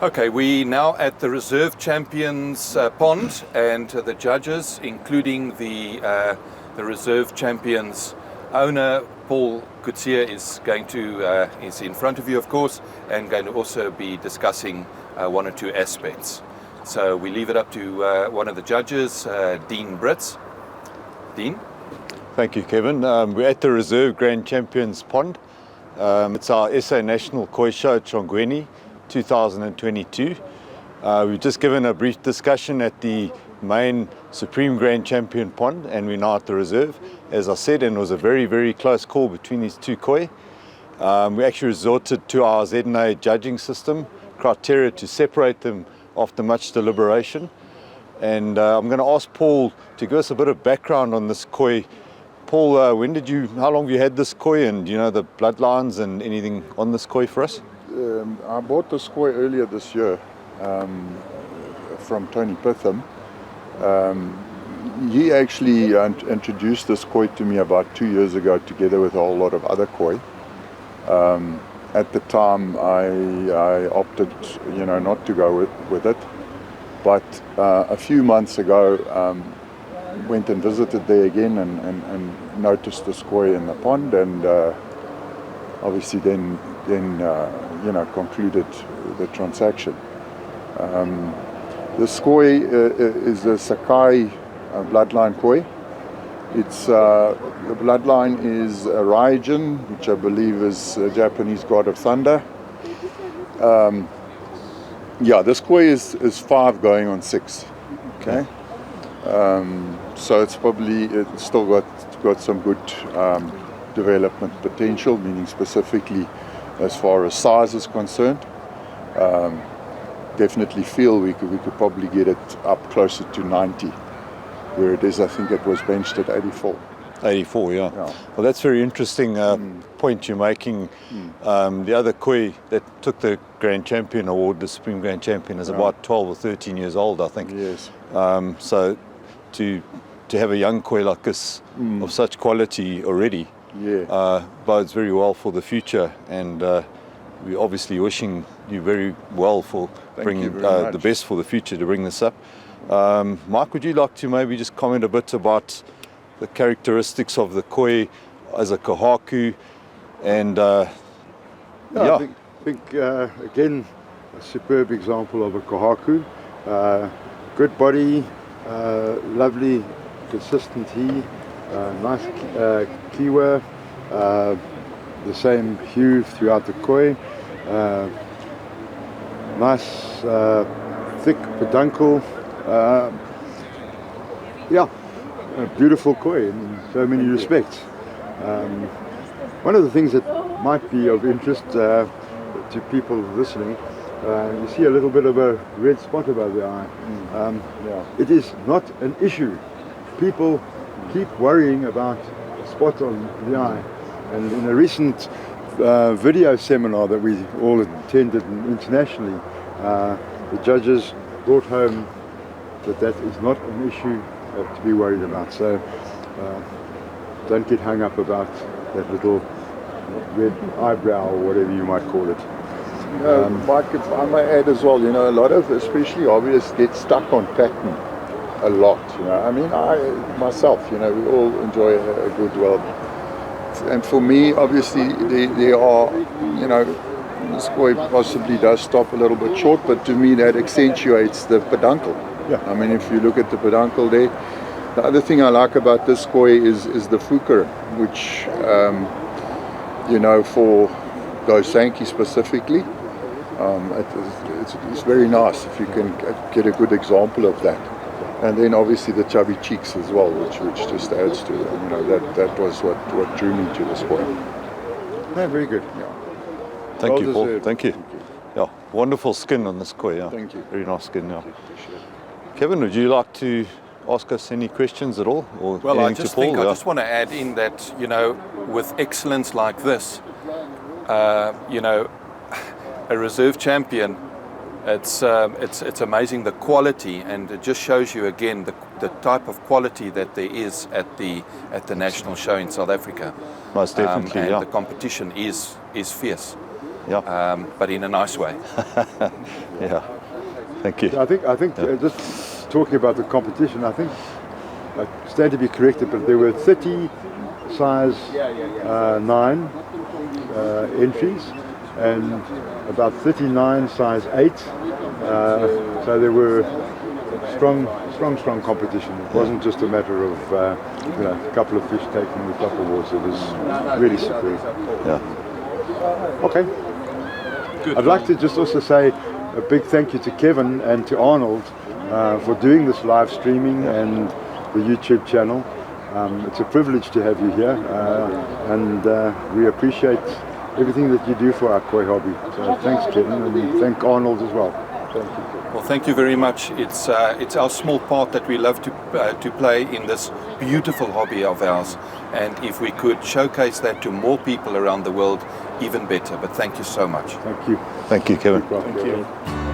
Okay, we now at the reserve champions pond, and the judges, including the reserve champions owner Paul Coetzee, is in front of you, of course, and going to also be discussing one or two aspects. So we leave it up to one of the judges, Dean Brits. Dean. Thank you, Kevin. We're at the reserve grand champions pond. It's our SA National Koi Show at Shongweni 2022. We've just given a brief discussion at the main Supreme Grand Champion pond, and we're now at the reserve, as I said, and it was a very, very close call between these two koi. We actually resorted to our ZNA judging system criteria to separate them after much deliberation. And I'm going to ask Paul to give us a bit of background on this koi. Paul, how long have you had this koi, and do you know the bloodlines and anything on this koi for us? I bought this koi earlier this year from Tony Pitham. He actually introduced this koi to me about 2 years ago, together with a whole lot of other koi. At the time, I opted, not to go with it. But a few months ago, went and visited there again and noticed this koi in the pond, and obviously then concluded the transaction. This koi is a Sakai bloodline koi. It's the bloodline is Raijin, which I believe is a Japanese god of thunder. This koi is 5 going on 6. Okay. So it's still got some good development potential, meaning specifically as far as size is concerned. Definitely feel we could probably get it up closer to 90, where it is, I think it was benched at 84. 84, yeah. Well, that's very interesting point you're making. The other koi that took the Grand Champion Award, the Supreme Grand Champion, is about 12 or 13 years old, I think. Yes. So to have a young koi like this of such quality already bodes very well for the future, and we're obviously wishing you very well for bringing the best for the future to bring this up. Mike, would you like to maybe just comment a bit about the characteristics of the koi as a kohaku, and I think again, a superb example of a kohaku. Good body, lovely consistent he, nice kiwa, the same hue throughout the koi, nice thick peduncle, a beautiful koi in so many respects. One of the things that might be of interest to people listening, you see a little bit of a red spot above the eye. It is not an issue. People keep worrying about a spot on the eye, and in a recent video seminar that we all attended internationally, the judges brought home that is not an issue to be worried about. So don't get hung up about that little red eyebrow or whatever you might call it. Mike, if I may add as well, a lot of especially hobbyists get stuck on pattern a lot. I mean, I myself, we all enjoy a good weld. And for me, obviously, there are, this koi possibly does stop a little bit short, but to me that accentuates the peduncle. I mean, if you look at the peduncle there, the other thing I like about this koi is the fuker, which, for Coetzee specifically, it's very nice if you can get a good example of that. And then obviously the chubby cheeks as well, which just adds to it. That was what drew me to this koi. Yeah, very good. Thank you, Paul. Thank you. Yeah, wonderful skin on this koi. Yeah. Thank you. Very nice skin. Yeah. Kevin, would you like to ask us any questions at all? Or well, I just want to add in that, with excellence like this, a reserve champion, it's amazing the quality, and it just shows you again the type of quality that there is at the national show in South Africa. Most definitely, and the competition is fierce. but in a nice way. Yeah. Thank you. I think just talking about the competition, I think I stand to be corrected, but there were 30 size 9 entries and about 39 size 8. So there were strong competition. It wasn't just a matter of a couple of fish taking the top awards. It was really superb. Yeah. Okay. Good. I'd like to just also say a big thank you to Kevin and to Arnold for doing this live streaming and the YouTube channel. It's a privilege to have you here, and we appreciate everything that you do for our koi hobby. So thanks, Kevin, and thank Arnold as well. Thank you. Well, thank you very much. It's our small part that we love to play in this beautiful hobby of ours, and if we could showcase that to more people around the world, even better. But thank you so much. Thank you. Thank you, Kevin. Thank you.